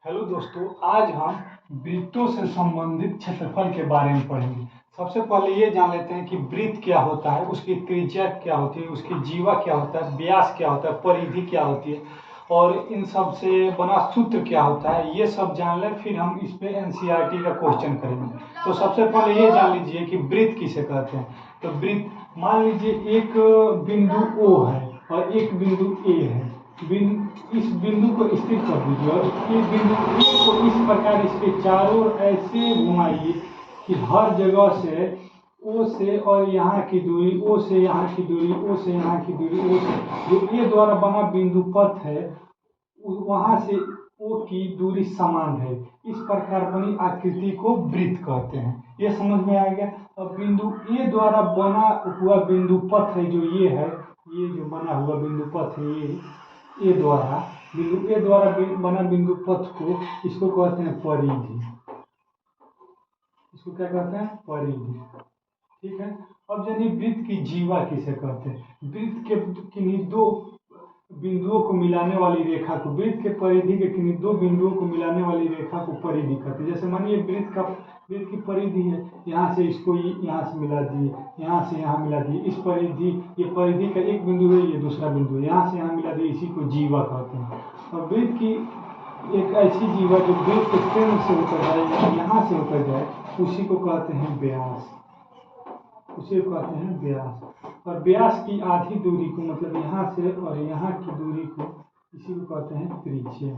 Hello दोस्तों, आज हम वृत्तों से संबंधित क्षेत्रफल के बारे में पढ़ेंगे। सबसे पहले ये जान लेते हैं कि वृत्त क्या होता है, उसकी त्रिज्या क्या होती है, उसकी जीवा क्या होता है, व्यास क्या होता है, परिधि क्या होती है और इन सब से बना सूत्र क्या होता है। ये सब जान लें, फिर हम इस पे एनसीईआरटी का क्वेश्चन करेंगे। तो सबसे पहले ये जान लीजिए कि वृत्त किसे कहते हैं। तो वृत्त, मान लीजिए एक बिंदु O है और एक बिंदु A है। इस बिंदु को स्थिर कर दीजिए और ये बिंदु A को इस प्रकार इसके चारों ओर ऐसे घुमाइए कि हर जगह से O से और यहाँ की दूरी, O से यहाँ की दूरी, O से यहाँ की दूरी, O से जो A द्वारा बना बिंदु पथ है वहां से O की दूरी समान है। इस प्रकार बनी आकृति को वृत्त कहते हैं। ये समझ में आ गया। अब बिंदु A द्वारा बना हुआ बिंदु पथ है जो ये है, ये जो बना हुआ बिंदु पथ है ये ए द्वारा, बिंदु ए द्वारा बना बिंदु पथ को इसको कहते हैं परिधि। इसको क्या कहते हैं? परिधि। ठीक है। अब जानिए वृत्त की जीवा किसे कहते हैं। वृत्त के किन्हीं दो बिंदुओं को मिलाने वाली रेखा को, वृत्त के परिधि के किन्हीं दो बिंदुओं को मिलाने वाली रेखा को परिधि कहते हैं। जैसे मानिए वृत्त की परिधि है, यहाँ से इसको यहाँ से मिला दिए, यहाँ से यहाँ मिला दिए, इस परिधि, ये परिधि का एक बिंदु है, ये दूसरा बिंदु है, यहाँ से यहाँ मिला दिए, इसी को जीवा कहते हैं। और वृत्त की एक ऐसी जीवा जो वृत्त के केंद्र से होकर जाए, यहाँ से होकर जाए, उसी को कहते हैं व्यास। उसे कहते हैं व्यास। और व्यास की आधी दूरी को, मतलब यहाँ से और यहाँ की दूरी को, इसी को कहते हैं त्रिज्या।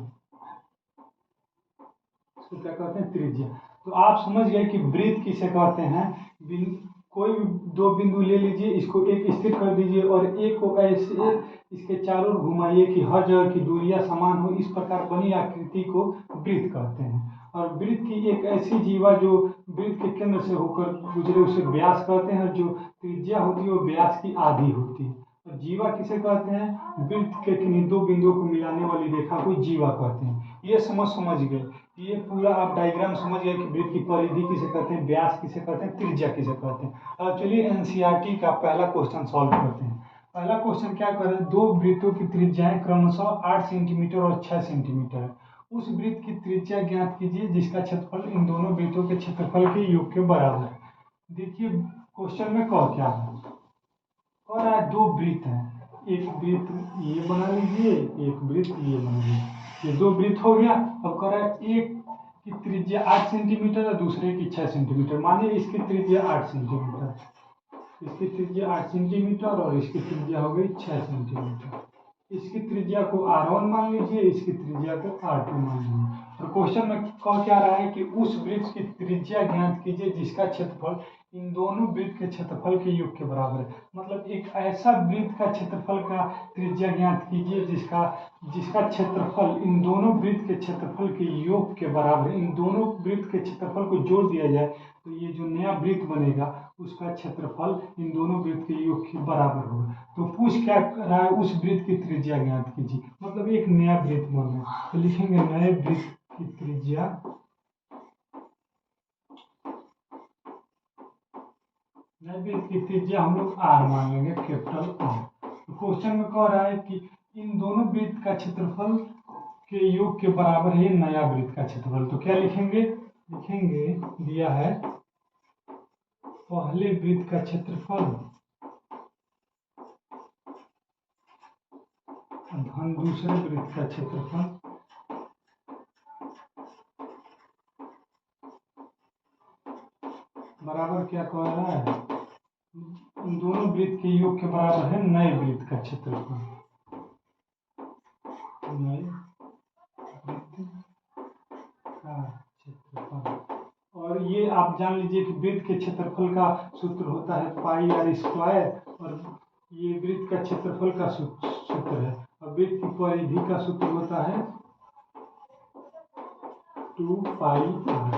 इसको क्या कहते हैं? त्रिज्या। तो आप समझ गए कि वृत्त किसे कहते हैं। कोई दो बिंदु ले लीजिए, इसको एक स्थिर कर दीजिए और एक को ऐसे इसके चारों ओर घुमाइए कि हर जगह की दूरियां समान हो। इस प्रकार बनी आकृति को वृत्त कहते हैं। और वृत्त की एक ऐसी जीवा जो वृत्त के केंद्र से होकर गुजरे उसे व्यास कहते हैं। जो त्रिज्या होती है वो व्यास की आधी होती है। और जीवा किसे कहते हैं? वृत्त के किन्हीं दो बिंदुओं को मिलाने वाली रेखा को जीवा कहते हैं। ये समझ गए। ये पूरा आप डायग्राम समझ गए कि वृत्त की परिधि किसे कहते हैं, व्यास किसे कहते हैं, त्रिज्या किसे कहते हैं। अब चलिए एनसीईआरटी का पहला क्वेश्चन सॉल्व करते हैं। पहला क्वेश्चन क्या कर रहे हैं, दो वृत्तों की त्रिज्याएं क्रमशः 8 सेंटीमीटर और 6 सेंटीमीटर है। उस वृत्त की त्रिज्या ज्ञात कीजिए जिसका क्षेत्रफल इन दोनों वृत्तों के क्षेत्रफल के योग के बराबर है। देखिए क्वेश्चन में कह क्या है, कह रहा है दो वृत्त हैं, एक वृत्त ये बना लीजिए, एक वृत्त ये बना लीजिए। ये दो वृत्त हो गया। अब कह रहा है एक की त्रिज्या 8 सेंटीमीटर और दूसरे की 6 सेंटीमीटर। मानिए इसकी त्रिज्या 8 सेंटीमीटर, इसकी त्रिज्या 8 सेंटीमीटर और इसकी त्रिज्या हो गई 6 सेंटीमीटर। इसकी त्रिज्या को R1 मान लीजिए, इसकी त्रिज्या को R2 मान लीजिए। और क्वेश्चन में कह क्या रहा है कि उस वृत्त की त्रिज्या ज्ञात कीजिए जिसका क्षेत्रफल इन दोनों वृत्त के क्षेत्रफल के योग के बराबर है। मतलब एक ऐसा वृत्त का क्षेत्रफल का त्रिज्या ज्ञात कीजिए जिसका क्षेत्रफल इन दोनों वृत्त के क्षेत्रफल के योग के बराबर है। इन दोनों वृत्त के क्षेत्रफल को जोड़ दिया जाए तो ये जो नया वृत्त बनेगा उसका क्षेत्रफल इन दोनों वृत्त के योग के बराबर होगा। तो पूछ क्या रहा है, उस वृत्त की त्रिज्या ज्ञात कीजिए। मतलब एक नया वृत्त बन रहा है, तो लिखेंगे नए वृत्त की त्रिज्या, नए वृत्त की त्रिज्या हम लोग R मान लेंगे, कैपिटल R। तो क्वेश्चन में कह रहा है कि इन दोनों वृत्त का क्षेत्रफल के योग के बराबर है नया वृत्त का क्षेत्रफल। तो क्या लिखेंगे, दिया है पहले वृत्त का क्षेत्रफल धन दूसरे वृत्त का क्षेत्रफल बराबर क्या कह रहा है, इन दोनों वृत्त के योग के बराबर है नए वृत्त का क्षेत्रफल। नए वृत्त का क्षेत्रफल। और ये आप जान लीजिए कि वृत्त के क्षेत्रफल का सूत्र होता है पाई आर स्क्वायर, और ये वृत्त का क्षेत्रफल का सूत्र है। और वृत्त की परिधि का सूत्र होता है 2 पाई आर।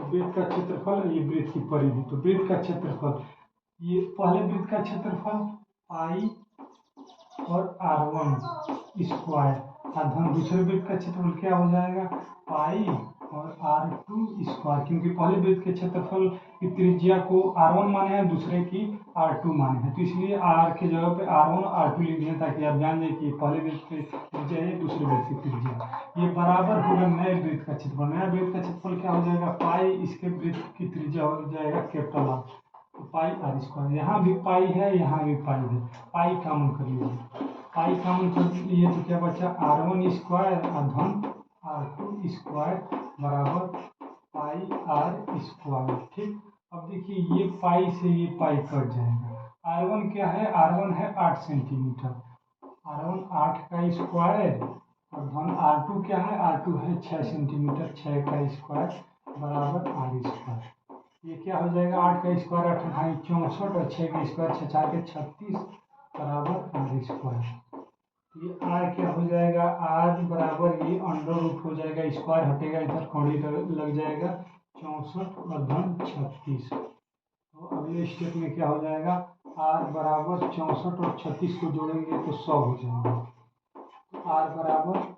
वृत्त का क्षेत्रफल, ये वृत्त की परिधि। तो वृत्त का क्षेत्रफल, ये पहले वृत्त का क्षेत्रफल पाई और R1 स्क्वायर, धन दूसरे वृत्त का क्षेत्रफल क्या हो जाएगा, पाई और R2 स्क्वायर, क्योंकि पहले वृत्त के क्षेत्रफल की त्रिज्या को R1 माने हैं, दूसरे की R2 माने हैं, तो इसलिए R के जगह पे R1 और R2 लिख दिए ताकि आप जान जाए कि पहले वृत्त की त्रिज्या है, दूसरे वृत्त की त्रिज्या। ये बराबर होगा नए वृत्त का क्षेत्रफल। नया वृत्त का क्षेत्रफल क्या हो जाएगा, पाई इसके वृत्त की त्रिज्या हो जाएगा कैपिटल R, तो पाई R स्क्वायर। यहाँ भी पाई है, यहाँ भी पाई है, पाई कॉमन कर लीजिए। पाई कॉमन कर लिए तो क्या बचा, R1 स्क्वायर धन R2 स्क्वायर बराबर पाई R स्क्वायर। ठीक, अब देखिए ये पाई से ये पाई कट जाएगा। R1 क्या है, R1 है 8 सेंटीमीटर, R1 8 का स्क्वायर और धन R2 क्या है, R2 है 6 सेंटीमीटर, 6 का स्क्वायर बराबर R स्क्वायर। ये क्या हो जाएगा, 8 का स्क्वायर 8 64 और 6 का स्क्वायर 6 4 के 36 बराबर R स्क्वायर। ये R क्या हो जाएगा, R बराबर ये अंडर रूट हो जाएगा, स्क्वायर हटेगा, इधर कौड़ी लग जाएगा 64 और धन 36। तो अगले स्टेप में क्या हो जाएगा, R बराबर 64 और 36 को जोड़ेंगे तो 100 हो जाएगा। तो R बराबर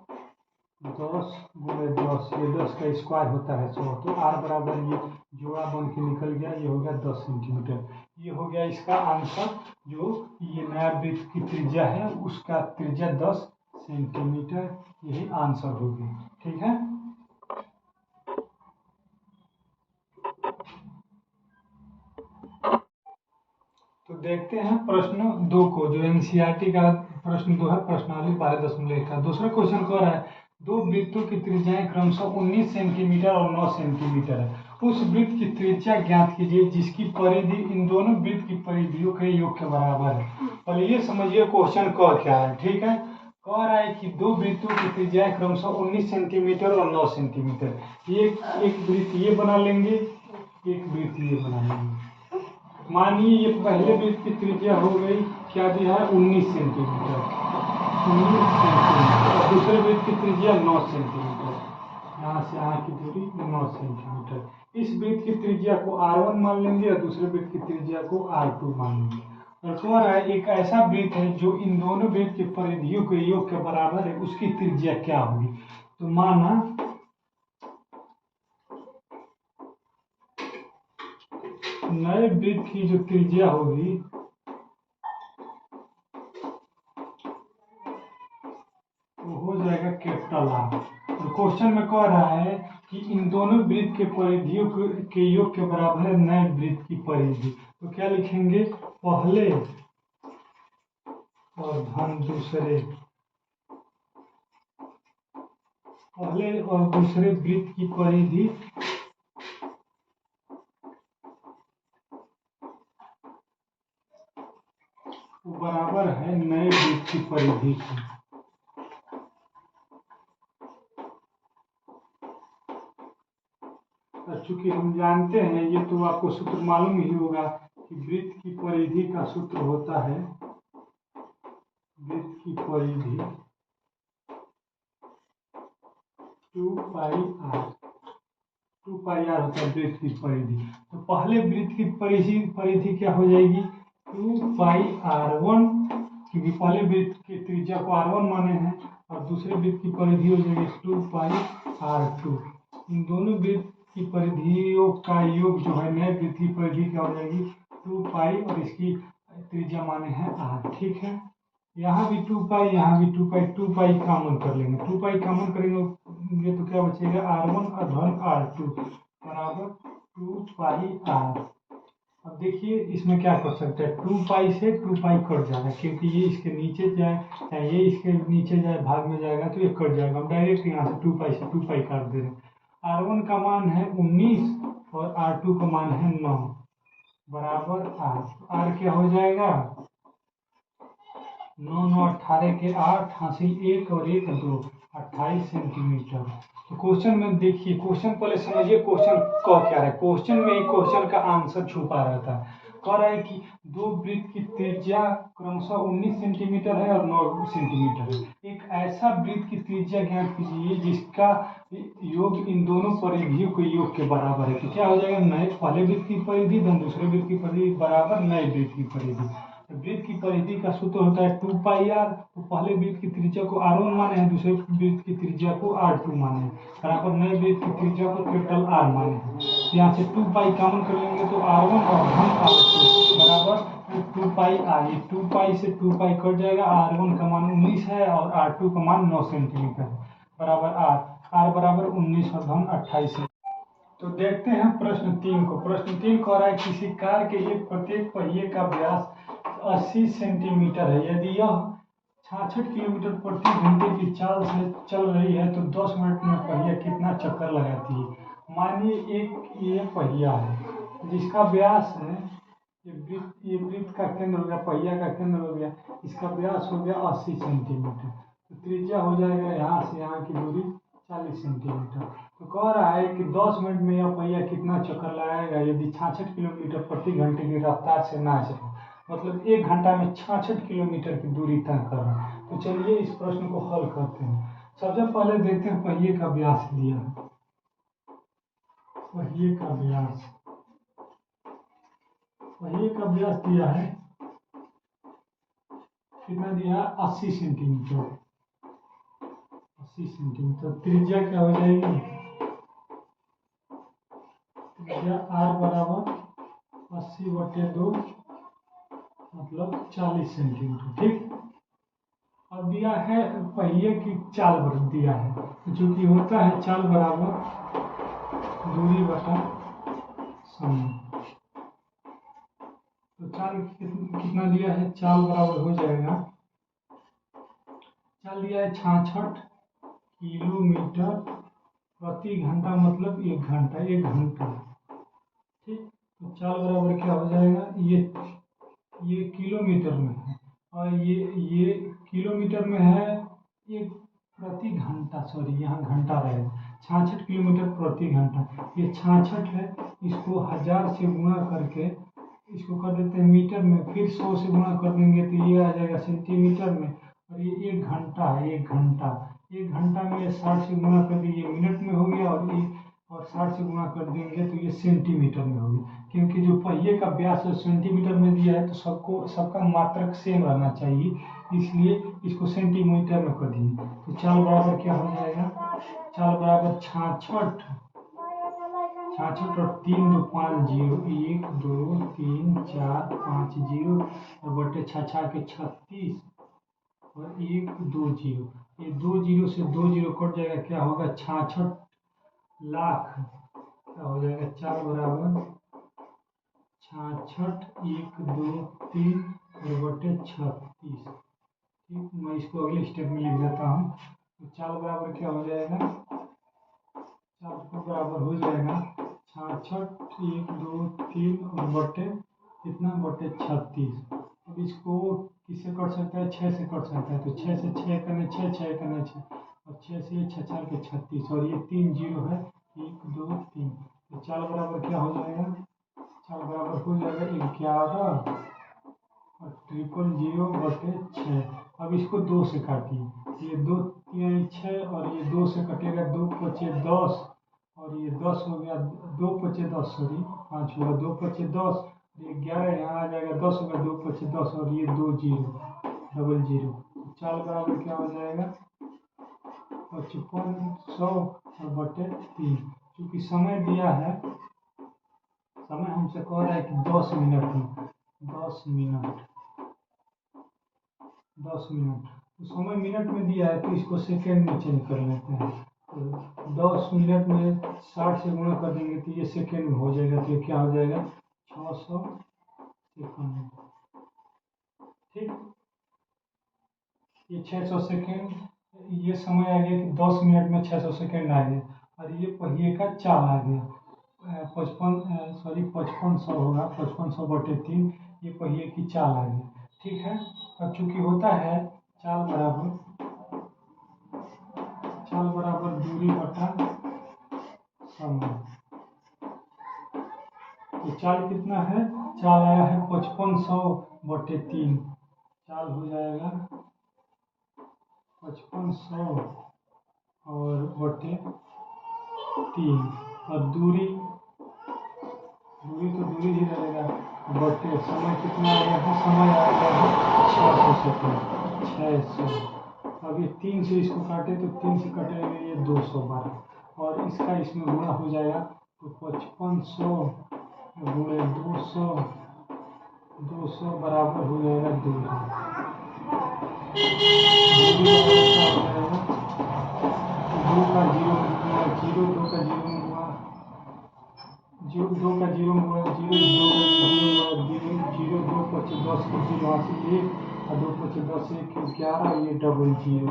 10 गुणे 10, ये 10 का स्क्वायर होता है 100, तो R बराबर ये जोड़ा बन के निकल गया, ये हो गया 10 सेंटीमीटर। ये हो गया इसका आंसर, जो ये नया वृत्त की त्रिज्या है उसका त्रिज्या 10 सेंटीमीटर, यही आंसर हो गया। ठीक है, तो देखते हैं प्रश्न 2 को, जो एनसीईआरटी का प्रश्न 2 है, प्रश्नावली 12.1 का। दूसरा क्वेश्चन कह रहा है दो वृत्तों की त्रिज्याएं क्रमशः 19 सेंटीमीटर और 9 सेंटीमीटर है। उस वृत्त की त्रिज्या ज्ञात कीजिए जिसकी परिधि इन दोनों वृत्त की परिधियों के योग के बराबर है। पहले ये समझिए क्वेश्चन कह क्या है। ठीक है, कह रहा है कि दो वृत्तों की त्रिज्याएं क्रमशः 19 सेंटीमीटर और 9 सेंटीमीटर। ये एक वृत्त ये बना लेंगे, एक वृत्त ये बना लेंगे। मानिए ये पहले वृत्त की त्रिज्या हो गई, क्या दिया है, 19 सेंटीमीटर, 19 सेंटीमीटर, और दूसरे वृत्त की त्रिज्या 9 सेंटीमीटर, यहाँ से यहाँ की दूरी 9 सेंटीमीटर। इस वृत्त की त्रिज्या को R1 मान लेंगे और दूसरे वृत्त की त्रिज्या को R2 मान लेंगे। और कह रहा है एक ऐसा वृत्त है जो इन दोनों वृत्त की परिधियों के योग के बराबर है, उसकी त्रिज्या क्या होगी। तो माना नए वृत्त की जो त्रिज्या होगी वो हो जाएगा कैपिटल R। और क्वेश्चन में कह रहा है कि इन दोनों वृत्त के परिधियों के योग के बराबर है नए वृत्त की परिधि। तो क्या लिखेंगे, पहले और धन दूसरे, पहले और दूसरे वृत्त की परिधि बराबर है नए वृत्त की परिधि की। चूंकि हम जानते हैं, ये तो आपको सूत्र मालूम ही होगा कि वृत्त की परिधि का सूत्र होता है, वृत्त की परिधि 2 पाई R, 2 पाई R होता है वृत्त की परिधि। तो पहले वृत्त की परिधि क्या हो जाएगी, 2 पाई R1, क्योंकि पहले वृत्त की त्रिज्या को R1 माने हैं, और दूसरे वृत्त की परिधि हो जाएगी 2 पाई R2। इन दोनों वृत्त की परिधियों का योग जो है नए वृत्त की परिधि क्या हो जाएगी, 2 पाई, और इसकी त्रिज्या माने हैं R। ठीक है, यहाँ भी 2 पाई, यहाँ भी 2 पाई, 2 पाई कॉमन कर लेंगे, 2 पाई कॉमन करेंगे तो क्या बचेगा, R1 और धन R2 बराबर 2 पाई R। अब देखिए इसमें क्या कर सकते हैं, 2 पाई से 2 पाई कट जाएगा, क्योंकि ये इसके नीचे जाए चाहे ये इसके नीचे जाए भाग में जाएगा तो ये कट जाएगा। हम डायरेक्ट यहाँ से 2 पाई से 2 पाई काट दे रहे हैं। R1 का मान है 19 और R2 का मान है 9 बराबर R। R क्या हो जाएगा, 9 9 18 के 8, हासिल 1 और 1 2, 28 सेंटीमीटर। तो क्वेश्चन में देखिए, क्वेश्चन पहले समझिए क्वेश्चन कह क्या है। क्वेश्चन में ही क्वेश्चन का आंसर छुपा रहता है। कह रहा है कि दो वृत्त की त्रिज्या क्रमशः 19 सेंटीमीटर है और 9 सेंटीमीटर है। एक ऐसा वृत्त की त्रिज्या ज्ञात कीजिए जिसका योग इन दोनों परिधियों के योग के बराबर है। तो क्या हो जाएगा, नए पहले वृत्त की परिधि धन दूसरे वृत्त की परिधि बराबर नए वृत्त की परिधि। वृत्त की परिधि का सूत्र होता है 2πr। तो पहले वृत्त की त्रिज्या को r1 माने हैं, दूसरे वृत्त की त्रिज्या को r2 माने हैं, बराबर नए वृत्त की त्रिज्या को कैपिटल R माने हैं। तो यहाँ से 2π कॉमन कर लेंगे तो r1 और हम r2 बराबर 2πr। ये 2π से 2π कट जाएगा। r1 का मान 19 है और r2 का मान 9 सेंटीमीटर है, बराबर r बराबर 19 और धन 28 है। तो देखते हैं प्रश्न 3 को। प्रश्न 3 कह रहा है किसी कार के एक प्रत्येक पहिए का व्यास 80 सेंटीमीटर है। यदि यह 66 किलोमीटर प्रति घंटे की चाल से चल रही है तो 10 मिनट में पहिया कितना चक्कर लगाती है। मानिए ये पहिया है जिसका व्यास है, ये वृत्त का केंद्र हो गया, पहिया का केंद्र हो गया, इसका व्यास हो गया 80 सेंटीमीटर। तो त्रिज्या हो जाएगा यहाँ से यहाँ की दूरी 40 सेंटीमीटर। तो कह रहा है कि 10 मिनट में यह पहिया कितना चक्कर लगाएगा यदि 66 किलोमीटर प्रति घंटे की रफ्तार से नाच रहा, मतलब 1 घंटा में 66 किलोमीटर की दूरी तय कर रहा है। तो चलिए इस प्रश्न को हल करते हैं। सबसे पहले देखते हैं पहिए का व्यास दिया है। पहिए का व्यास दिया है, कितना दिया है 80 सेंटीमीटर। 80 सेंटीमीटर। त्रिज्या क्या हो जाएगी, त्रिज्या r बराबर 80/2 मतलब 40 सेंटीमीटर। ठीक। अब दिया है पहिए की चाल दिया है, जो कि होता है चाल बराबर दूरी बटा समय। तो चाल कितना दिया है, चाल बराबर हो जाएगा, चाल दिया है 66 किलोमीटर प्रति घंटा मतलब 1 घंटा। 1 घंटा। ठीक। तो चाल बराबर क्या हो जाएगा, ये किलोमीटर में है और ये किलोमीटर में है, ये प्रति घंटा, सॉरी यहाँ घंटा रहेगा। 66 किलोमीटर प्रति घंटा, ये 66 है, इसको 1000 से गुणा करके इसको कर देते हैं मीटर में, फिर 100 से गुणा कर देंगे तो ये आ जाएगा सेंटीमीटर में। और ये 1 घंटा है, 1 घंटा। 1 घंटा में 60 से गुणा कर दिए मिनट में हो गया, और 60 से गुणा कर देंगे तो ये सेंटीमीटर में हो गया। क्योंकि जो पहिए का व्यास सेंटीमीटर में दिया है तो सबका मात्रक सेम रहना चाहिए, इसलिए इसको सेंटीमीटर में कर दिए। तो चाल बराबर क्या हो जाएगा, चाल बराबर 66 और 3 2 5 0, 1 2 3 4 5 0 और बटे 6 के 36 और 1 2 0। ये 2 0 से 2 0 कट जाएगा, क्या होगा 66 लाख। क्या हो जाएगा, चाल बराबर 66 1 2 3 और बटे 36। ठीक। मैं इसको अगले स्टेप में लिख देता हूँ। तो चाल बराबर क्या हो जाएगा, चाल को बराबर हो जाएगा 66 1 2 3 और बटे कितना, बटे 36। अब इसको किससे कट सकता है, 6 से कट सकता है। तो 6 से 6 करने 6 6 करने 6 और 6 से 6 के 36 और ये 3 0 है, 1 2 3। तो चाल बराबर क्या हो जाएगा, चाल बराबर हो जाएगा 11 और 000 बटे 6। अब इसको 2 से काटिए, ये 2 3 6 और ये 2 से कटेगा, 2 5 10 और ये 10 हो गया, 2 5 10 सॉरी 5 होगा, 2 5 10, ये 11 यहाँ आ जाएगा, 10 होगा, 2 5 10 और ये 2 0 00। चाल बराबर क्या हो जाएगा 5500 और बटे 3। क्योंकि समय दिया है, समय हमसे कह रहा है कि 10 मिनट में, 10 मिनट तो समय मिनट में दिया है तो इसको सेकेंड में चेंज कर लेते हैं। तो 10 मिनट में 60 से गुणा कर देंगे तो ये सेकेंड में हो जाएगा, तो ये क्या हो जाएगा 600 सेकेंड। ठीक। ये 600 सेकेंड, ये समय आ गया कि 10 मिनट में 600 सेकेंड आ गया और ये पहिए का चाल आ गया 5500 होगा, 5500 बटे 3, ये पहिए की चाल आ गई। ठीक है। अब चूंकि होता है चाल बराबर दूरी बटा समय, तो चाल कितना है, चाल आया है 5500 बटे 3। चाल हो जाएगा 5500 और बटे 3 और दूरी तो दूरी ही रहेगा, बटे समय कितना आया है, समय आया है 600 सेकेंड, 600। अब ये 3 से इसको काटे तो 3 से कटेगा ये 212 और इसका इसमें गुणा हो जाएगा तो 5500 गुणे 200, 200 बराबर हो जाएगा 2। दो का जीरो गुणा जीरो, दो का जीरो गुणा जीरो, दो का जीरो गुणा जीरो, दो का जीरो गुणा जीरो, जीरो 2 पचे 10 के जीरो वहाँ से 1 और 2 पचे 10 1 11, ये डबल जीरो,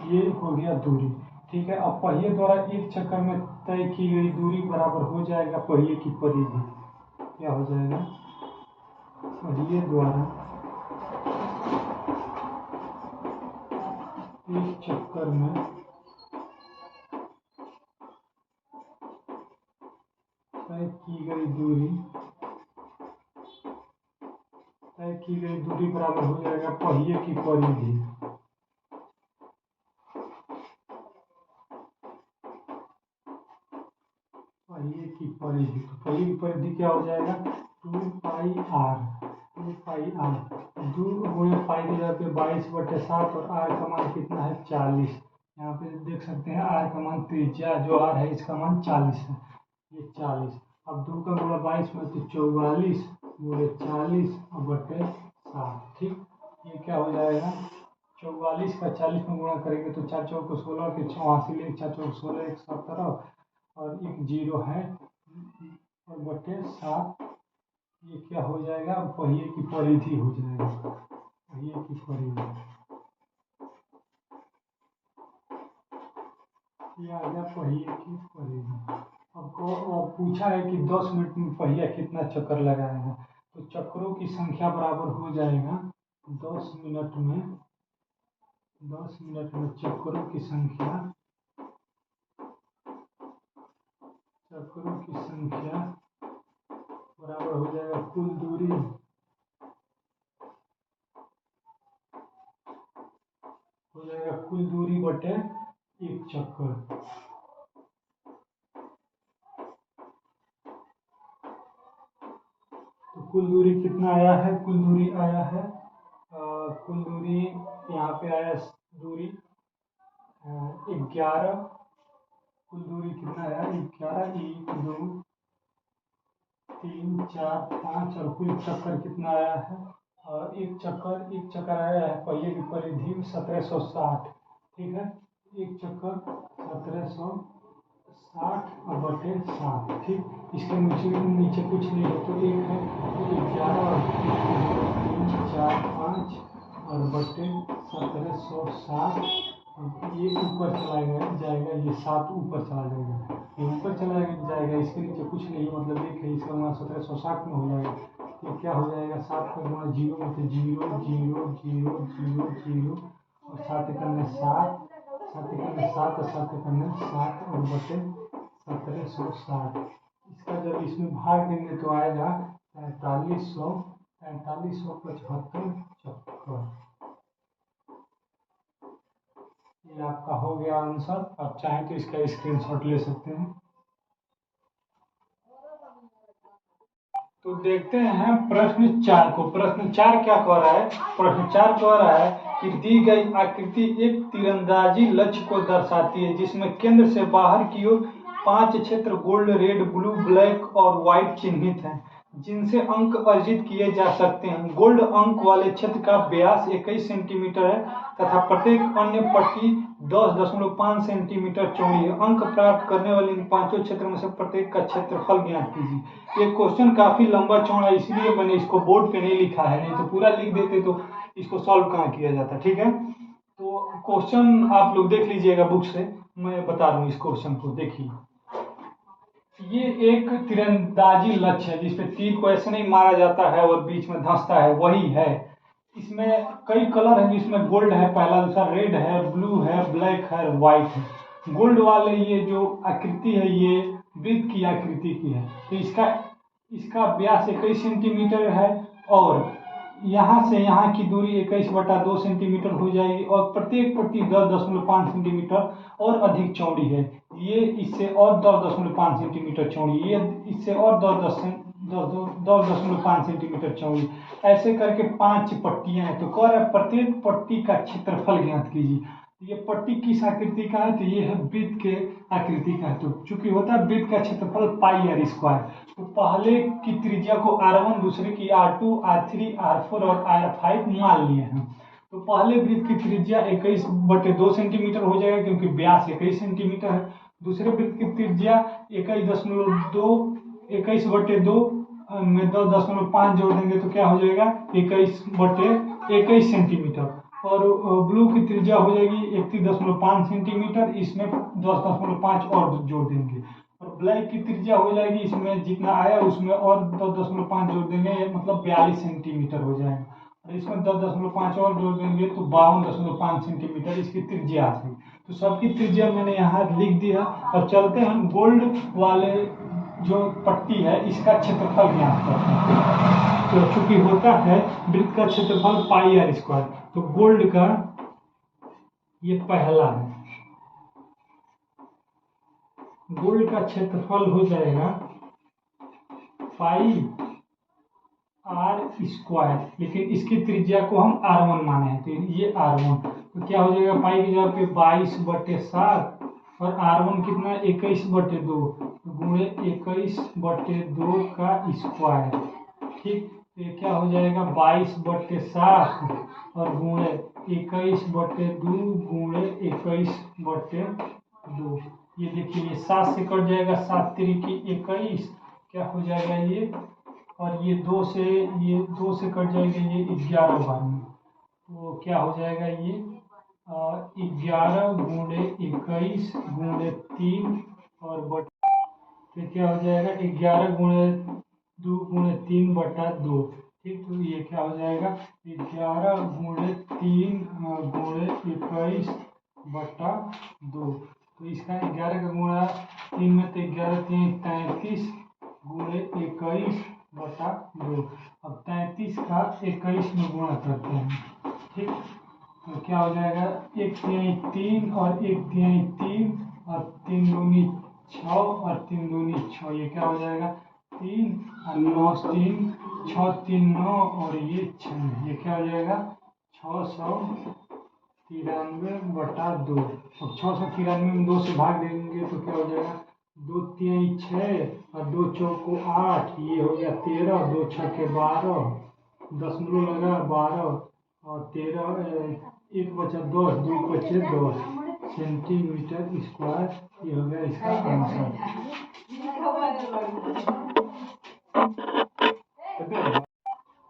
ये हो गया दूरी। ठीक है, अब पहिए द्वारा एक चक्कर में तय की गई दूरी बराबर हो जाएगा पहिए की परिधि। क्या हो जाएगा, पहिए द्वारा एक चक्कर में तय की गई दूरी, तय की गई दूरी बराबर हो जाएगा पहिए की परिधि। पहिए की परिधि, तो पहिए की परिधि क्या हो जाएगा 2 पाई आर, 2 पाई आर, 2 गुणे पाई की जगह पे 22/7 और आर का मान कितना है 40। यहाँ पे देख सकते हैं आर का मान त्रिज्या जो आर है इसका मान 40 है, ये 40। अब 2 का गुणा 22 में तो 44 गुणे 40 और बटे 7। ठीक, ये क्या हो जाएगा 44 का 40 में गुणा करेंगे तो 4 चौक 16 के 84, 4 चौक 16 एक 17 और एक जीरो है और बटे 7। ये क्या हो जाएगा पहिए की परिधि हो जाएगा, पहिए की परिधि। ये आ गया पहिए की परिधि। अब पूछा है कि 10 मिनट में पहिया कितना चक्कर लगाएगा, तो चक्रों की संख्या बराबर हो जाएगा 10 मिनट में, 10 मिनट में चक्रों की संख्या, चक्रों की संख्या बराबर हो जाएगा कुल दूरी, हो जाएगा कुल दूरी बटे एक चक्कर। तो कुल दूरी कितना आया है, कुल दूरी आया है कुल दूरी यहाँ पे आया दूरी 11, कुल दूरी कितना आया 11, 1 2 3 4 5 और कुल चक्कर कितना आया है एक चक्कर आया है पहिए की परिधि 1760। ठीक है, एक चक्कर 1760 और बटे 7। ठीक, इसके नीचे कुछ नहीं है तो एक है 11 और 3 4 5 और बटे 1760, ये ऊपर चला जाएगा, ये 7 ऊपर चला जाएगा, ये ऊपर चला जाएगा, इसके नीचे कुछ नहीं मतलब एक है, इसका गुणा 1760 में हो जाएगा। ये क्या हो जाएगा 7 का गुणा 0 में तो 0 0 0 0 0 और 7 करने 7, 7 करने 7 और 7 करने 7 और बटे 1760। इसका जब इसमें भाग देंगे तो आएगा 4575 चक्कर। ये आपका हो गया आंसर। आप चाहें तो इसका स्क्रीनशॉट ले सकते हैं। तो देखते हैं प्रश्न 4 को। प्रश्न 4 क्या कह रहा है, प्रश्न 4 कह रहा है कि दी गई आकृति एक तीरंदाजी लक्ष्य को दर्शाती है जिसमें केंद्र से बाहर की ओर 5 क्षेत्र गोल्ड, रेड, ब्लू, ब्लैक और व्हाइट चिन्हित हैं जिनसे अंक अर्जित किए जा सकते हैं। गोल्ड अंक वाले क्षेत्र का व्यास 21 सेंटीमीटर है तथा प्रत्येक अन्य पट्टी 10.5 सेंटीमीटर चौड़ी है। अंक प्राप्त करने वाले इन पांचों क्षेत्रों में से प्रत्येक का क्षेत्रफल ज्ञात कीजिए। ये क्वेश्चन काफी लंबा चौड़ा इसलिए मैंने इसको बोर्ड पे नहीं लिखा है, नहीं तो पूरा लिख देते तो इसको सॉल्व कहाँ किया जाता। ठीक है, तो क्वेश्चन आप लोग देख लीजिएगा बुक से, मैं बता रहा हूँ इस क्वेश्चन को। देखिए, ये एक तीरंदाजी लक्ष्य है जिसपे तीर को ऐसे नहीं मारा जाता है और बीच में धंसता है, वही है। इसमें कई कलर है जिसमें गोल्ड है पहला, दूसरा रेड है, ब्लू है, ब्लैक है, व्हाइट है। गोल्ड वाले ये जो आकृति है ये वृत्त की आकृति की है, तो इसका व्यास 21 सेंटीमीटर है और यहाँ से यहाँ की दूरी 21/2 सेंटीमीटर हो जाएगी और प्रत्येक पट्टी 10.5 सेंटीमीटर और अधिक चौड़ी है। ये इससे और 10.5 सेंटीमीटर चौड़ी, ये इससे और 10.5 सेंटीमीटर चौड़ी, ऐसे करके 5 पट्टियां हैं। तो कह रहा है प्रत्येक पट्टी का क्षेत्रफल ज्ञात कीजिए। तो ये पट्टी किस आकृति का है? तो ये है वृत्त के आकृति का है। तो चूंकि होता है वृत्त का क्षेत्रफल पाई आर स्क्वायर, तो पहले की त्रिज्या को r1, दूसरे की r2, r3, r4 और r5 मान लिए हैं। तो पहले वृत्त की त्रिज्या 21/2 सेंटीमीटर हो जाएगा, क्योंकि व्यास 21 सेंटीमीटर है। दूसरे वृत्त की त्रिज्या 21/2 में 10.5 जोड़ देंगे तो क्या हो जाएगा? 21/21 सेंटीमीटर। और ब्लू की त्रिज्या हो जाएगी 31.5 सेंटीमीटर, इसमें 10.5 और जोड़ देंगे। और ब्लैक की त्रिज्या हो जाएगी, इसमें जितना आया उसमें और 10.5 जोड़ देंगे, मतलब 42 सेंटीमीटर हो जाएगा। और इसमें 10.5 और जोड़ देंगे तो 52.5 सेंटीमीटर इसकी त्रिज्या आ गई। तो सबकी त्रिज्या मैंने यहाँ लिख दिया। और चलते हम गोल्ड वाले जो पट्टी है इसका क्षेत्रफल ज्ञात करते हैं। तो चूंकि होता है वृत्त का क्षेत्रफल पाई आर स्क्वायर, तो गोल्ड का ये पहला है, गोल्ड का क्षेत्रफल हो जाएगा पाई आर स्क्वायर, लेकिन इसकी त्रिज्या को हम r1 माने हैं, तो ये r1। तो क्या हो जाएगा? पाई की जगह पे 22/7 और r1 कितना? 21/2 गुणे 21/2 का स्क्वायर। ठीक, तो ये क्या हो जाएगा? 22/7 और गुणे 21/2 गुणे 21/2। ये देखिए, ये 7 से कट जाएगा, 7 तिरिकी 21, क्या हो जाएगा ये? और ये 2 से कट जाएगा, ये 11 बार में, तो क्या हो जाएगा ये? 11 गुणे 21 गुणे 3 और तो क्या हो जाएगा? 11 गुणे 2 गुणे 3/2। ठीक, तो ये क्या हो जाएगा? 11 गुणे 3 गुणे 21/2। तो इसका 11 का गुणा 3 में, तो 11 3 33 गुणे 21/2। अब 33 का 21 में गुणा करते हैं। ठीक, तो क्या हो जाएगा? 1/3 और 1/3 और 3 दूनी 6 और 3 दूनी 6, ये क्या हो जाएगा? 3 और 9 3 6 3 9 और ये 6, ये क्या हो जाएगा? 693/2। अब 693 में 2 से भाग देंगे तो क्या हो जाएगा? 2 3 6 और 2 चौको 8, ये हो गया 13, 2 छक्के 12, दशमलव लगा 12 और 13, 1 बचा 10, 2 बचे 10 सेंटीमीटर स्क्वायर। ये हो गया इसका आंसर।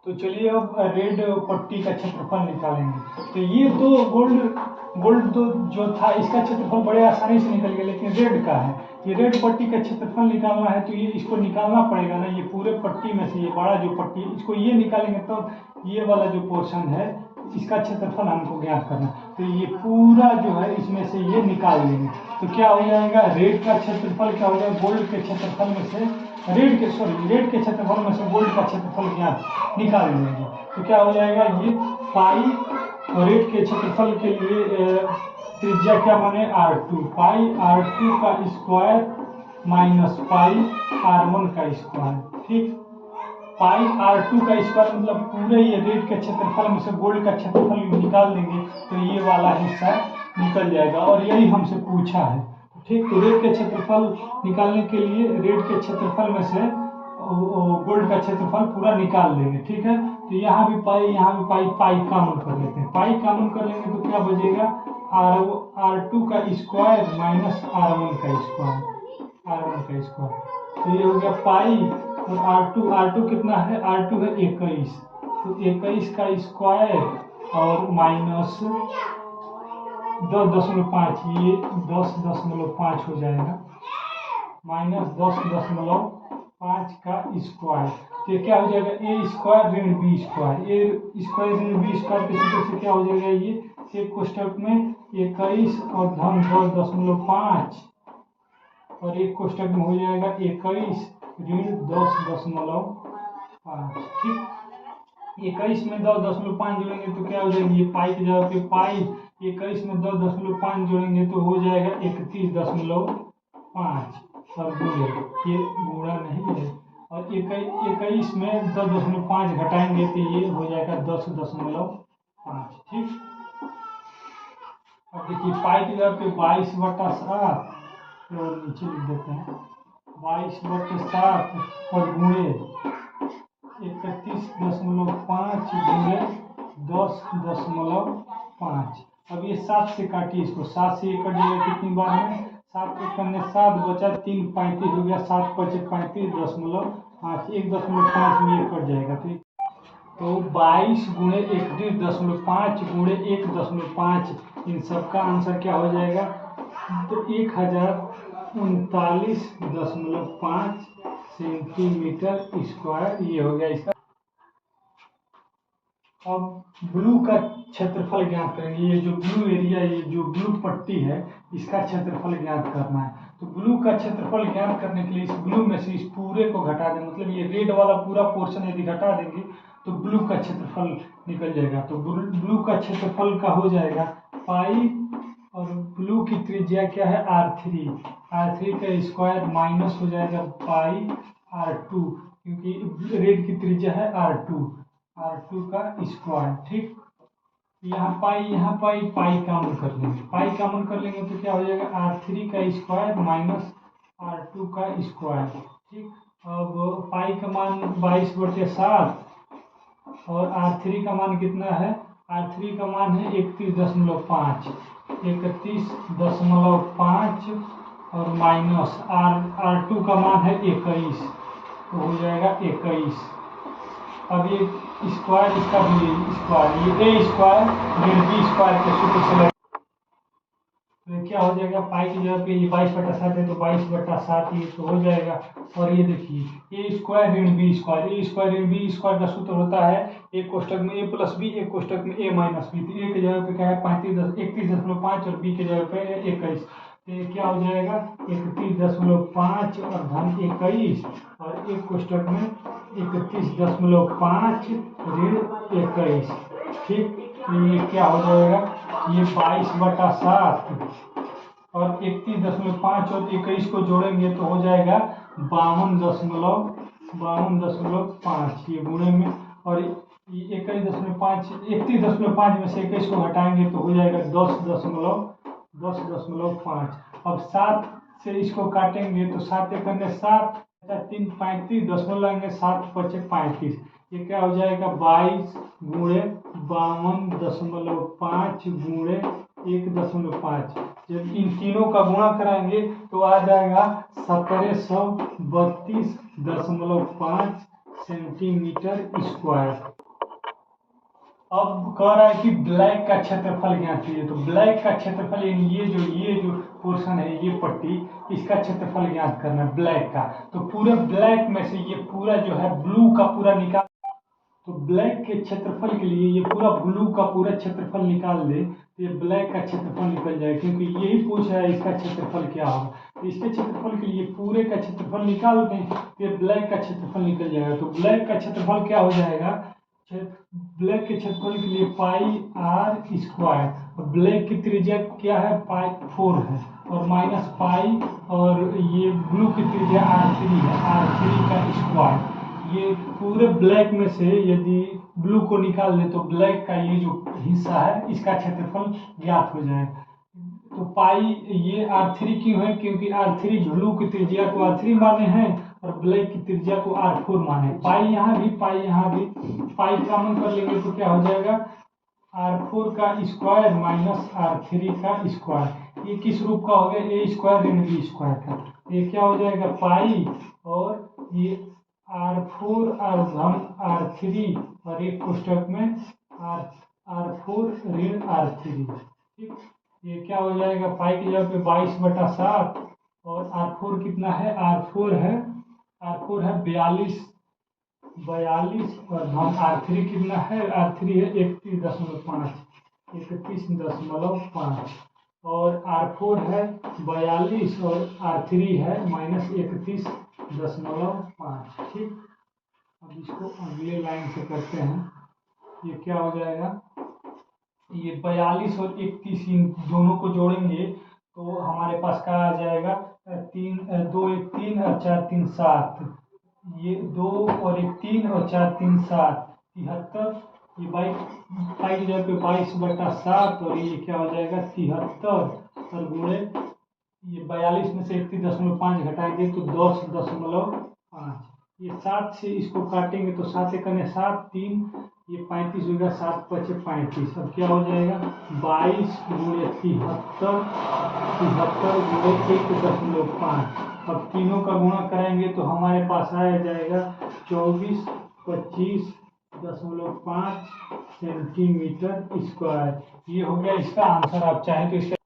तो चलिए अब रेड पट्टी का क्षेत्रफल निकालेंगे। तो ये तो गोल्ड तो जो था इसका क्षेत्रफल बड़े आसानी से निकल गया, लेकिन रेड का है, ये रेड पट्टी का क्षेत्रफल निकालना है, तो ये इसको निकालना पड़ेगा ना। ये पूरे पट्टी में से ये बड़ा जो पट्टी, इसको ये निकालेंगे तो ये वाला जो पोर्शन है इसका क्षेत्रफल हमको ज्ञात करना। तो ये पूरा जो है इसमें से ये निकाल लेंगे, तो क्या हो जाएगा? रेड का क्षेत्रफल क्या हो जाएगा? गोल्ड के क्षेत्रफल में से रेड के क्षेत्रफल में से गोल्ड का क्षेत्रफल ज्ञात निकाल लेंगे। तो क्या हो जाएगा? ये पाई, और रेड के क्षेत्रफल के लिए त्रिज्या क्या माने? r2, पाई r2 का स्क्वायर माइनस पाई r1 का स्क्वायर। ठीक, पाई r2 का स्क्वायर मतलब पूरे ये रेड के क्षेत्रफल में से गोल्ड का क्षेत्रफल निकाल देंगे, तो ये वाला हिस्सा निकल जाएगा, और यही हमसे पूछा है। ठीक, तो रेड के क्षेत्रफल निकालने के लिए रेड के क्षेत्रफल में से गोल्ड का क्षेत्रफल पूरा निकाल लेंगे। ठीक है, तो यहाँ भी पाई, यहाँ भी पाई, पाई कॉमन कर लेते हैं। पाई कॉमन कर लेंगे तो क्या बचेगा? r2 का स्क्वायर माइनस r1 का स्क्वायर, तो ये हो गया पाई। और r2 कितना है? r2 है 21, तो 21 का स्क्वायर और माइनस 10.5, ये 10.5 हो जाएगा, माइनस 10.5 का स्क्वायर। तो ये क्या हो जाएगा? ए स्क्वायर ऋण बी स्क्वायर, ए स्क्वायर ऋण बी स्क्वायर के सूत्र से क्या हो जाएगा? ये एक कोष्टक में 21 और धन 10.5 और एक कोष्टक में हो जाएगा 21 ऋण 10.5। ठीक, 21 में 10.5 जोड़ेंगे तो क्या हो जाएगा? ये पाई की जगह पे पाई, 21 में 10.5 जोड़ेंगे तो हो जाएगा 31.5 और गुणे, ये गुणा नहीं है, और 21 में 10.5 घटाएंगे तो ये हो जाएगा 10.5। ठीक। अब देखिए पाई की जगह पे 22/7 और नीचे लिख देते हैं 22/7 और गुणे 31.5 गुणे 10.5। अब ये 7 से काटिए इसको, 7 से ये कट जाएगा कितनी बार में, 7 को करने 7 बचा 3 35 हो गया, 7 5 35.5, 1.5 में ये कट जाएगा। तो 22 गुणे 31.5 गुणे 1.5, इन सबका आंसर क्या हो जाएगा, तो 1039.5 सेंटीमीटर स्क्वायर ये हो गया इसका। अब ब्लू का क्षेत्रफल ज्ञात करेंगे। ये जो ब्लू एरिया, ये जो ब्लू पट्टी है, इसका क्षेत्रफल ज्ञात करना है। तो ब्लू का क्षेत्रफल ज्ञात करने के लिए इस ब्लू में से इस पूरे को घटा दें, मतलब ये रेड वाला पूरा पोर्शन यदि घटा देंगे तो ब्लू का क्षेत्रफल निकल जाएगा। तो ब्लू का क्षेत्रफल का हो जाएगा पाई, और ब्लू की त्रिज्या क्या है R3, R3 का स्क्वायर माइनस हो जाएगा पाई R2, क्योंकि रेड की त्रिज्या है R2 का स्क्वायर। ठीक। यहाँ पाई कॉमन कर लेंगे, पाई कॉमन कर लेंगे तो क्या हो जाएगा R3 का स्क्वायर माइनस R2 का स्क्वायर। ठीक। अब पाई का मान 22/7 और R3 का मान कितना है, R3 का मान है 31.5, 31.5 और माइनस R2 का मान है 21, तो हो जाएगा 21। अब ये स्क्वायर, इसका भी स्क्वायर, ये a स्क्वायर ऋण b स्क्वायर के सूत्र से तो क्या हो जाएगा, पाई की जगह पे ये 22/7 है तो 22/7 ये तो हो जाएगा। और ये देखिए a स्क्वायर ऋण b स्क्वायर, a स्क्वायर ऋण b स्क्वायर का सूत्र होता है एक कोष्टक में a प्लस बी, एक कोष्टक में a माइनस बी। तो a की जगह पे क्या है 31.5 और b की जगह पे 21, तो ये क्या हो जाएगा 31.5 और धन 21, और एक कोष्टक में 31.5 ऋण 21। ठीक। तो ये क्या हो जाएगा, ये 22/7 और 31.5 और 21 को जोड़ेंगे तो हो जाएगा 52.5 ये गुणे में, और 31.5 में से 21 को हटाएंगे तो हो जाएगा 10.5। अब 7 से इसको काटेंगे तो 7 एक 7, 3 35, 10 लगाएंगे 7 5 35, ये क्या हो जाएगा 22 गुणे 52.5 गुणे 1.5। जब इन तीनों का गुणा कराएंगे तो आ जाएगा 1732.5 सेंटीमीटर स्क्वायर। अब कह रहा है कि ब्लैक का क्षेत्रफल ज्ञात कीजिए। तो ब्लैक का क्षेत्रफल यानी ये जो पोर्शन है, ये पट्टी, इसका क्षेत्रफल ज्ञात करना है ब्लैक का। तो पूरे ब्लैक में से ये पूरा जो है ब्लू का पूरा निकाल, तो ब्लैक के क्षेत्रफल के लिए ये पूरा ब्लू का पूरा क्षेत्रफल निकाल दे तो ये ब्लैक का क्षेत्रफल निकल जाए, क्योंकि यही पूछ रहा है इसका क्षेत्रफल क्या होगा। तो इसके क्षेत्रफल के लिए पूरे का क्षेत्रफल निकाल दें तो ये ब्लैक का क्षेत्रफल निकल जाएगा। तो ब्लैक का क्षेत्रफल क्या हो जाएगा, ब्लैक के क्षेत्रफल के लिए पाई R स्क्वायर, और ब्लैक की त्रिज्या क्या है पाई 4 है, और माइनस पाई, और ये ब्लू की त्रिज्या R3 है, R3 का स्क्वायर। ये पूरे ब्लैक में से यदि ब्लू को निकाल ले तो ब्लैक का ये जो हिस्सा है इसका क्षेत्रफल ज्ञात हो जाए। तो पाई ये R3 क्यों है, क्योंकि R3 ब्लू की त्रिज्या को R3 माने हैं और ब्लैक की त्रिज्या को R4 माने। पाई यहाँ भी, पाई यहाँ भी, पाई कॉमन कर लेंगे तो क्या हो जाएगा R4 का स्क्वायर माइनस R3 का स्क्वायर। ये किस रूप का हो गया, a स्क्वायर ऋण b स्क्वायर का। ये क्या हो जाएगा पाई, और ये R4 और धन R3, और एक कोष्टक में R4 ऋण R3। ठीक। ये क्या हो जाएगा पाई की जगह पे 22/7 और R4 कितना है, R4 है 42 और धन R3 कितना है, R3 है 31.5 और R4 है 42 और R3 है -31.5। ठीक। अब इसको अगले लाइन से करते हैं। ये क्या हो जाएगा, ये 42 और 31 इन दोनों को जोड़ेंगे तो हमारे पास क्या आ जाएगा 3 2 1 3 और 4 3 7, ये 2 और 1 3 और 4 3 7 73। ये पाई की जगह पे 22/7 और ये क्या हो जाएगा 73 और गुणे ये 42 में से 31.5 घटाएंगे तो 10.5। ये 7 से इसको काटेंगे तो 7 एकने 7 3 ये 35 होगा 7 5 35। अब क्या हो जाएगा 22 गुणे 73 गुणे 1.5। अब तीनों का गुणा करेंगे तो हमारे पास आ जाएगा 24 25.5 सेंटीमीटर स्क्वायर। ये हो गया इसका आंसर। आप चाहें तो इसका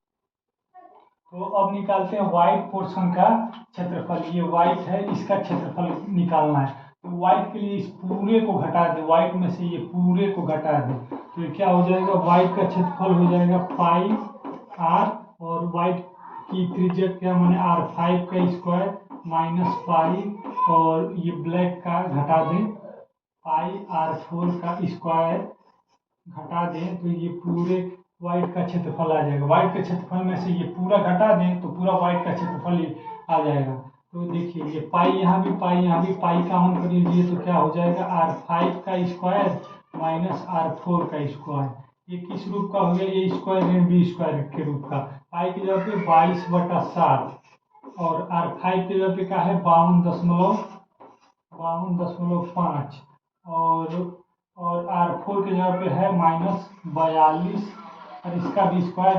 तो अब निकालते हैं वाइट पोर्शन का क्षेत्रफल। ये वाइट है, इसका क्षेत्रफल निकालना है। तो वाइट के लिए इस पूरे को घटा दे, वाइट में से ये पूरे को घटा दे तो ये क्या हो जाएगा वाइट का क्षेत्रफल हो जाएगा पाई आर और वाइट की त्रिज्या क्या माने R5 का स्क्वायर माइनस पाई और ये ब्लैक का घटा दें पाई R4 का स्क्वायर घटा दें तो ये पूरे वाइट का क्षेत्रफल आ जाएगा। वाइट के क्षेत्रफल में से ये पूरा घटा दें तो पूरा वाइट का क्षेत्रफल ही आ जाएगा। तो देखिए ये पाई यहाँ भी पाई कॉमन कर लीजिए तो क्या हो जाएगा R5 का स्क्वायर माइनस R4 का स्क्वायर। ये किस रूप का हो गया ये स्क्वायर ऋण बी स्क्वायर के रूप का। पाई की जगह पे 22/7 और R5 की जगह पे क्या है 52.5 और R4 की जगह पे है -42 और इसका भी स्क्वायर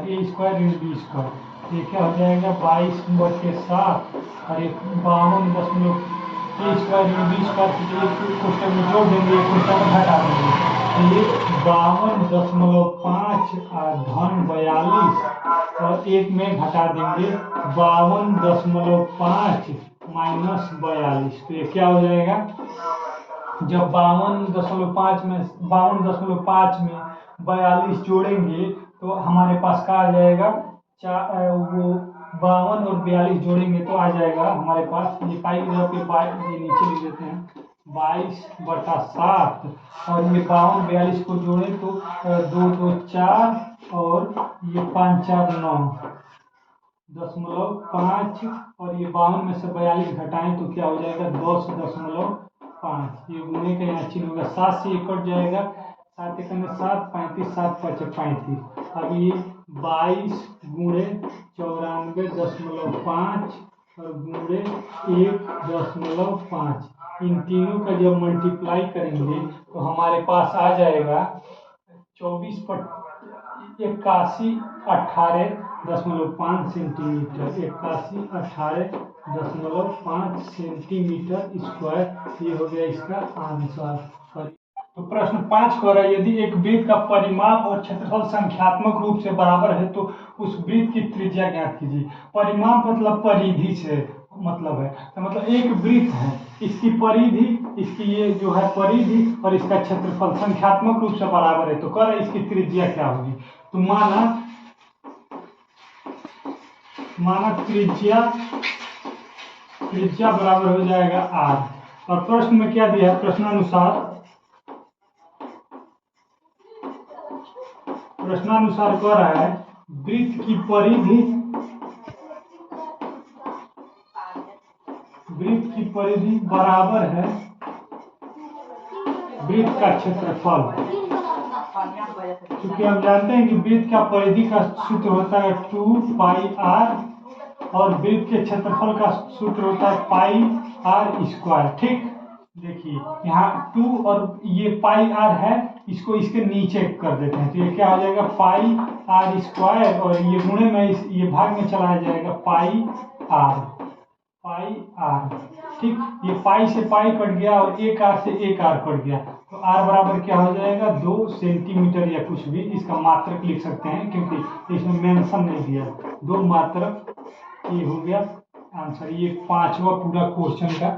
ये स्क्वायर ऋण बी स्क्वायर। ये क्या हो जाएगा 22/7 और एक 52 ये स्क्वायर ऋण बी स्क्वायर के क्वेश्चन में जोड़ देंगे क्वेश्चन में घटा देंगे तो ये 52.5 धन 42 और एक में घटा देंगे 52.5 माइनस 42। तो ये क्या हो जाएगा जब 52.5 में 42 जोड़ेंगे तो हमारे पास क्या आ जाएगा वो 52 और 42 जोड़ेंगे तो आ जाएगा हमारे पास ये पाई की जगह पे ये नीचे लिख देते हैं 22/7 और ये 52 42 को जोड़े तो 2 2 4 और ये 5 4 9.5 और ये 52 में से 42 घटाएं तो क्या हो जाएगा 10.5। ये गुणे का यहाँ चिन्ह होगा 7 से ये कट जाएगा 7 एक 7 35 7 5 35। अब ये 22 गुणे 94.5 और गुणे 1.5 इन तीनों का जब मल्टीप्लाई करेंगे तो हमारे पास आ जाएगा 81.18.5 सेंटीमीटर 81.18.5 सेंटीमीटर स्क्वायर। ये हो गया इसका आंसर। तो प्रश्न 5 कह रहा है यदि एक वृत्त का परिमाप और क्षेत्रफल संख्यात्मक रूप से बराबर है तो उस वृत्त की त्रिज्या ज्ञात कीजिए। परिमाप मतलब परिधि से मतलब है तो मतलब एक वृत्त है इसकी परिधि इसकी ये जो है परिधि और इसका क्षेत्रफल संख्यात्मक रूप से बराबर है तो कह रहा है इसकी त्रिज्या क्या होगी। तो माना त्रिज्या बराबर हो जाएगा r और प्रश्न में क्या दिया है प्रश्नानुसार कह रहा है वृत्त की परिधि बराबर है वृत्त का क्षेत्रफल। क्योंकि हम जानते हैं कि वृत्त का परिधि का सूत्र होता है 2πr और वृत्त के क्षेत्रफल का सूत्र होता है πr²। ठीक देखिए यहाँ 2 और ये πr है इसको इसके नीचे कर देते हैं तो ये क्या हो जाएगा πr² और ये गुणे में ये भाग में चला जाएगा πr। ठीक ये पाई से पाई कट गया और एक आर से एक आर कट गया तो आर बराबर क्या हो जाएगा 2 सेंटीमीटर या कुछ भी इसका मात्रक लिख सकते हैं क्योंकि इसमें मेंशन नहीं दिया 2 मात्रक। ये हो गया आंसर। ये 5वां पूरा क्वेश्चन का